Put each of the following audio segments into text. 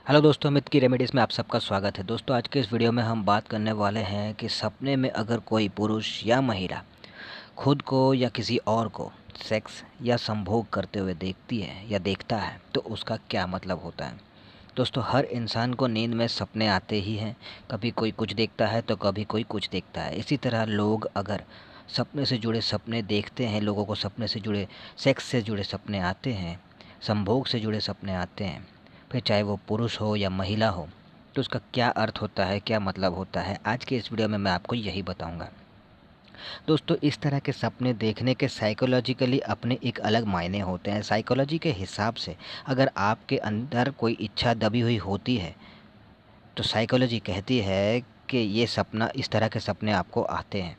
Hello दोस्तों, अमित की remedies में आप सबका स्वागत है। दोस्तों, आज के इस वीडियो में हम बात करने वाले हैं कि सपने में अगर कोई पुरुष या महिला खुद को या किसी और को सेक्स या संभोग करते हुए देखती है या देखता है तो उसका क्या मतलब होता है। दोस्तों, हर इंसान को नींद में सपने आते ही हैं। कभी कोई कुछ देखता है तो कभी कोई कुछ देखता है। इसी तरह लोग अगर सपने से जुड़े सपने देखते हैं, लोगों को सपने से जुड़े सेक्स से जुड़े सपने आते हैं, संभोग से जुड़े सपने आते हैं, फिर चाहे वो पुरुष हो या महिला हो, तो उसका क्या अर्थ होता है, क्या मतलब होता है, आज के इस वीडियो में मैं आपको यही बताऊंगा। दोस्तों, इस तरह के सपने देखने के साइकोलॉजिकली अपने एक अलग मायने होते हैं। साइकोलॉजी के हिसाब से अगर आपके अंदर कोई इच्छा दबी हुई होती है तो साइकोलॉजी कहती है कि ये सपना, इस तरह के सपने आपको आते हैं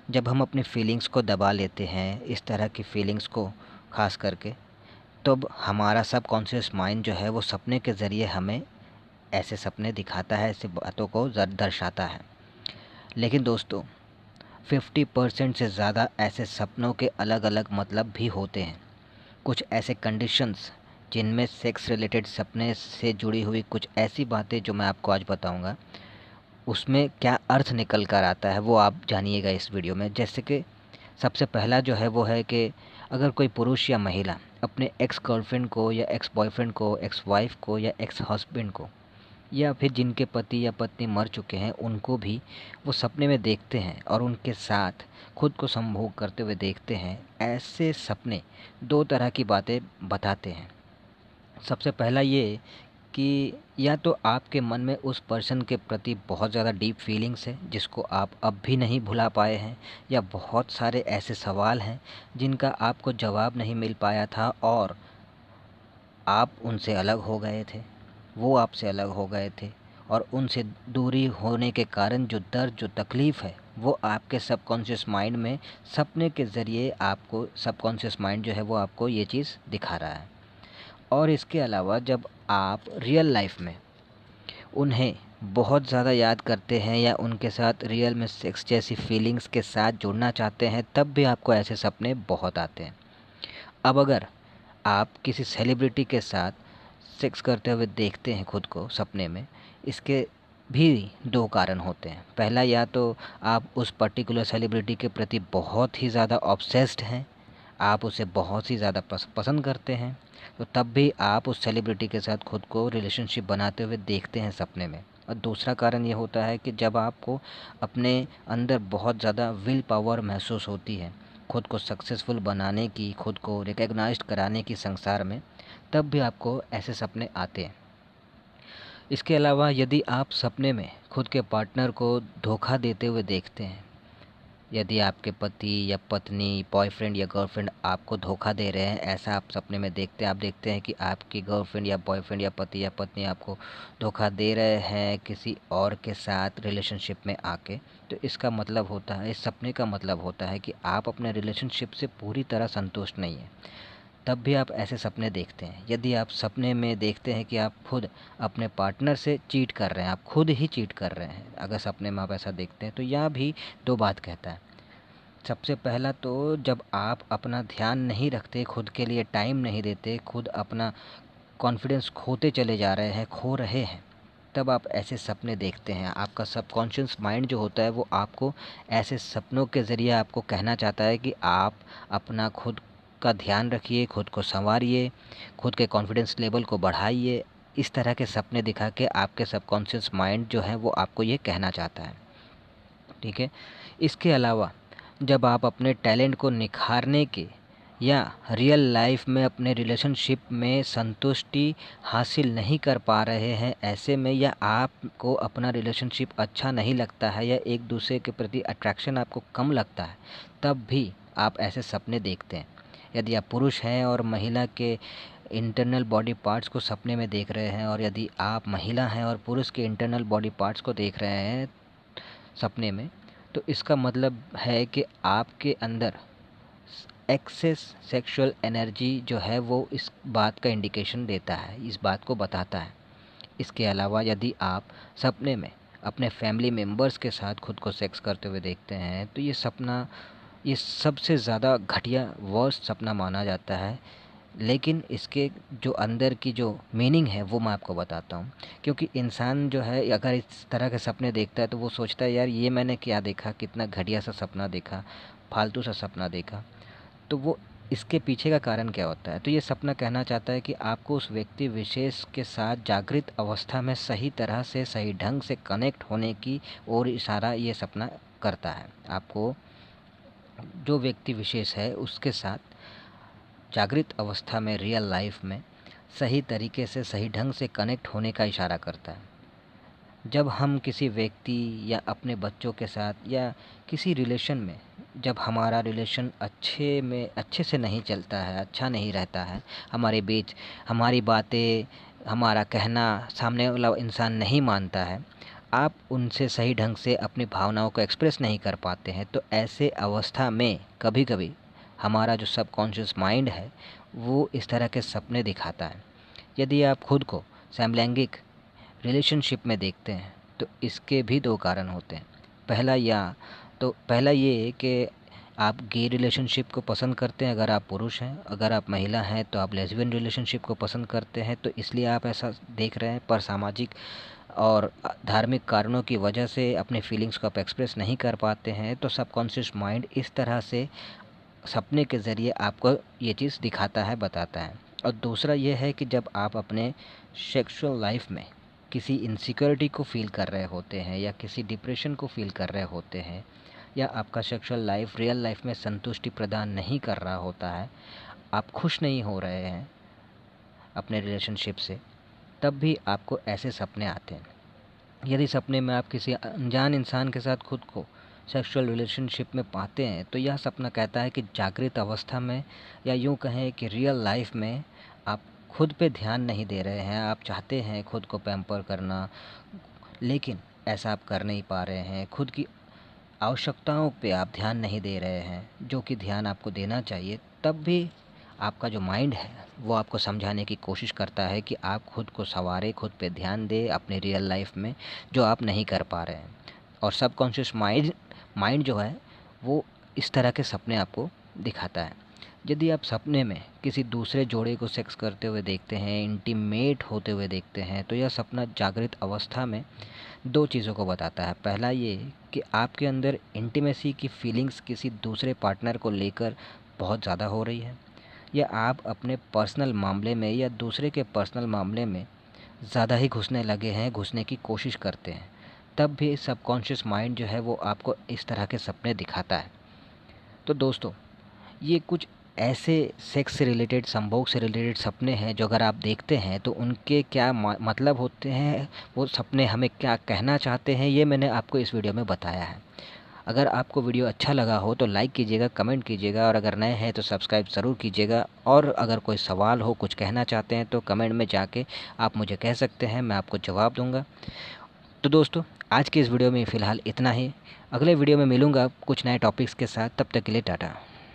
जब हम अपनी फीलिंग्स को दबा लेते हैं। इस तरह की फीलिंग्स को खास करके तब हमारा सबकॉन्शियस माइंड जो है वो सपने के ज़रिए हमें ऐसे सपने दिखाता है, ऐसे बातों को दर्शाता है। लेकिन दोस्तों, 50% से ज़्यादा ऐसे सपनों के अलग अलग मतलब भी होते हैं। कुछ ऐसे कंडीशंस जिनमें सेक्स रिलेटेड सपने से जुड़ी हुई कुछ ऐसी बातें जो मैं आपको आज बताऊंगा, उसमें क्या अर्थ निकल कर आता है वो आप जानिएगा इस वीडियो में। जैसे कि सबसे पहला जो है वो है कि अगर कोई पुरुष या महिला अपने एक्स गर्लफ्रेंड को या एक्स बॉयफ्रेंड को, एक्स वाइफ को या एक्स हस्बैंड को, या फिर जिनके पति या पत्नी मर चुके हैं उनको भी वो सपने में देखते हैं और उनके साथ खुद को संभोग करते हुए देखते हैं, ऐसे सपने दो तरह की बातें बताते हैं। सबसे पहला ये कि या तो आपके मन में उस पर्सन के प्रति बहुत ज़्यादा डीप फीलिंग्स है जिसको आप अब भी नहीं भुला पाए हैं, या बहुत सारे ऐसे सवाल हैं जिनका आपको जवाब नहीं मिल पाया था और आप उनसे अलग हो गए थे, वो आपसे अलग हो गए थे, और उनसे दूरी होने के कारण जो दर्द, जो तकलीफ़ है, वो आपके सबकॉन्शियस माइंड में सपने के ज़रिए आपको, सबकॉन्शियस माइंड जो है वो आपको ये चीज़ दिखा रहा है। और इसके अलावा जब आप रियल लाइफ में उन्हें बहुत ज़्यादा याद करते हैं या उनके साथ रियल में सेक्स जैसी फीलिंग्स के साथ जुड़ना चाहते हैं, तब भी आपको ऐसे सपने बहुत आते हैं। अब अगर आप किसी सेलिब्रिटी के साथ सेक्स करते हुए देखते हैं खुद को सपने में, इसके भी दो कारण होते हैं। पहला, या तो आप उस पर्टिकुलर सेलिब्रिटी के प्रति बहुत ही ज़्यादा ऑब्सेस्ड हैं, आप उसे बहुत ही ज़्यादा पसंद करते हैं, तो तब भी आप उस सेलिब्रिटी के साथ खुद को रिलेशनशिप बनाते हुए देखते हैं सपने में। और दूसरा कारण ये होता है कि जब आपको अपने अंदर बहुत ज़्यादा विल पावर महसूस होती है खुद को सक्सेसफुल बनाने की, खुद को रिकॉग्नाइज्ड कराने की संसार में, तब भी आपको ऐसे सपने आते हैं। इसके अलावा यदि आप सपने में खुद के पार्टनर को धोखा देते हुए देखते हैं, यदि आपके पति या पत्नी, बॉयफ्रेंड या गर्लफ्रेंड आपको धोखा दे रहे हैं, ऐसा आप सपने में देखते हैं, आप देखते हैं कि आपकी गर्लफ्रेंड या बॉयफ्रेंड या पति या पत्नी आपको धोखा दे रहे हैं किसी और के साथ रिलेशनशिप में आके, तो इसका मतलब होता है, इस सपने का मतलब होता है कि आप अपने रिलेशनशिप से पूरी तरह संतुष्ट नहीं हैं। तब भी आप ऐसे सपने देखते हैं। यदि आप सपने में देखते हैं कि आप खुद अपने पार्टनर से चीट कर रहे हैं, आप खुद ही चीट कर रहे हैं, अगर सपने में आप ऐसा देखते हैं, तो यह भी दो बात कहता है। सबसे पहला तो जब आप अपना ध्यान नहीं रखते, खुद के लिए टाइम नहीं देते, खुद अपना कॉन्फिडेंस खोते चले जा रहे हैं, खो रहे हैं, तब आप ऐसे सपने देखते हैं। आपका सबकॉन्शियस माइंड जो होता है वो आपको ऐसे सपनों के ज़रिए आपको कहना चाहता है कि आप अपना खुद का ध्यान रखिए, खुद को सँवारिए, खुद के कॉन्फिडेंस लेवल को बढ़ाइए। इस तरह के सपने दिखा के आपके सबकॉन्शियस माइंड जो है वो आपको ये कहना चाहता है। ठीक है। इसके अलावा जब आप अपने टैलेंट को निखारने के या रियल लाइफ में अपने रिलेशनशिप में संतुष्टि हासिल नहीं कर पा रहे हैं, ऐसे में या आपको अपना रिलेशनशिप अच्छा नहीं लगता है या एक दूसरे के प्रति अट्रैक्शन आपको कम लगता है, तब भी आप ऐसे सपने देखते हैं। यदि आप पुरुष हैं और महिला के इंटरनल बॉडी पार्ट्स को सपने में देख रहे हैं, और यदि आप महिला हैं और पुरुष के इंटरनल बॉडी पार्ट्स को देख रहे हैं सपने में, तो इसका मतलब है कि आपके अंदर एक्सेस सेक्सुअल एनर्जी जो है वो इस बात का इंडिकेशन देता है, इस बात को बताता है। इसके अलावा यदि आप सपने में अपने फैमिली मेम्बर्स के साथ खुद को सेक्स करते हुए देखते हैं, तो ये सपना, ये सबसे ज़्यादा घटिया वर्स्ट सपना माना जाता है। लेकिन इसके जो अंदर की जो मीनिंग है वो मैं आपको बताता हूँ। क्योंकि इंसान जो है अगर इस तरह के सपने देखता है तो वो सोचता है यार ये मैंने क्या देखा, कितना घटिया सा सपना देखा, फालतू सा सपना देखा। तो वो इसके पीछे का कारण क्या होता है? तो ये सपना कहना चाहता है कि आपको उस व्यक्ति विशेष के साथ जागृत अवस्था में सही तरह से, सही ढंग से कनेक्ट होने की ओर इशारा ये सपना करता है। आपको जो व्यक्ति विशेष है उसके साथ जागृत अवस्था में, रियल लाइफ में सही तरीके से, सही ढंग से कनेक्ट होने का इशारा करता है। जब हम किसी व्यक्ति या अपने बच्चों के साथ या किसी रिलेशन में, जब हमारा रिलेशन अच्छे से नहीं चलता है, अच्छा नहीं रहता है, हमारे बीच हमारी बातें, हमारा कहना सामने वाला इंसान नहीं मानता है, आप उनसे सही ढंग से अपनी भावनाओं को एक्सप्रेस नहीं कर पाते हैं, तो ऐसे अवस्था में कभी कभी हमारा जो सबकॉन्शियस माइंड है वो इस तरह के सपने दिखाता है। यदि आप खुद को समलैंगिक रिलेशनशिप में देखते हैं तो इसके भी दो कारण होते हैं। पहला ये कि आप गे रिलेशनशिप को पसंद करते हैं अगर आप पुरुष हैं, अगर आप महिला हैं तो आप लेस्बियन रिलेशनशिप को पसंद करते हैं, तो इसलिए आप ऐसा देख रहे हैं। पर सामाजिक और धार्मिक कारणों की वजह से अपने फीलिंग्स को आप एक्सप्रेस नहीं कर पाते हैं, तो सबकॉन्शियस माइंड इस तरह से सपने के ज़रिए आपको ये चीज़ दिखाता है, बताता है। और दूसरा ये है कि जब आप अपने सेक्सुअल लाइफ में किसी इनसिक्योरिटी को फ़ील कर रहे होते हैं या किसी डिप्रेशन को फ़ील कर रहे होते हैं, या आपका सेक्सुअल लाइफ रियल लाइफ में संतुष्टि प्रदान नहीं कर रहा होता है, आप खुश नहीं हो रहे हैं अपने रिलेशनशिप से, तब भी आपको ऐसे सपने आते हैं। यदि सपने में आप किसी अनजान इंसान के साथ खुद को सेक्सुअल रिलेशनशिप में पाते हैं तो यह सपना कहता है कि जागृत अवस्था में, या यूँ कहें कि रियल लाइफ में, आप खुद पे ध्यान नहीं दे रहे हैं। आप चाहते हैं खुद को पैम्पर करना, लेकिन ऐसा आप कर नहीं पा रहे हैं। खुद की आवश्यकताओं पे आप ध्यान नहीं दे रहे हैं, जो कि ध्यान आपको देना चाहिए। तब भी आपका जो माइंड है वो आपको समझाने की कोशिश करता है कि आप खुद को सँवारें, खुद पे ध्यान दें अपने रियल लाइफ में, जो आप नहीं कर पा रहे हैं। और सबकॉन्शियस माइंड जो है वो इस तरह के सपने आपको दिखाता है। यदि आप सपने में किसी दूसरे जोड़े को सेक्स करते हुए देखते हैं, इंटीमेट होते हुए देखते हैं, तो यह सपना जागृत अवस्था में दो चीज़ों को बताता है। पहला ये कि आपके अंदर इंटीमेसी की फीलिंग्स किसी दूसरे पार्टनर को लेकर बहुत ज़्यादा हो रही है, या आप अपने पर्सनल मामले में या दूसरे के पर्सनल मामले में ज़्यादा ही घुसने लगे हैं, घुसने की कोशिश करते हैं। तब भी सबकॉन्शियस माइंड जो है वो आपको इस तरह के सपने दिखाता है। तो दोस्तों, ये कुछ ऐसे सेक्स से रिलेटेड, संभोग से रिलेटेड सपने हैं जो अगर आप देखते हैं तो उनके क्या मतलब होते हैं, वो सपने हमें क्या कहना चाहते हैं, ये मैंने आपको इस वीडियो में बताया है। अगर आपको वीडियो अच्छा लगा हो तो लाइक कीजिएगा, कमेंट कीजिएगा, और अगर नए हैं तो सब्सक्राइब ज़रूर कीजिएगा। और अगर कोई सवाल हो, कुछ कहना चाहते हैं तो कमेंट में जाके आप मुझे कह सकते हैं, मैं आपको जवाब दूँगा। तो दोस्तों, आज की इस वीडियो में फ़िलहाल इतना ही। अगले वीडियो में मिलूँगा कुछ नए टॉपिक्स के साथ। तब तक के लिए टाटा।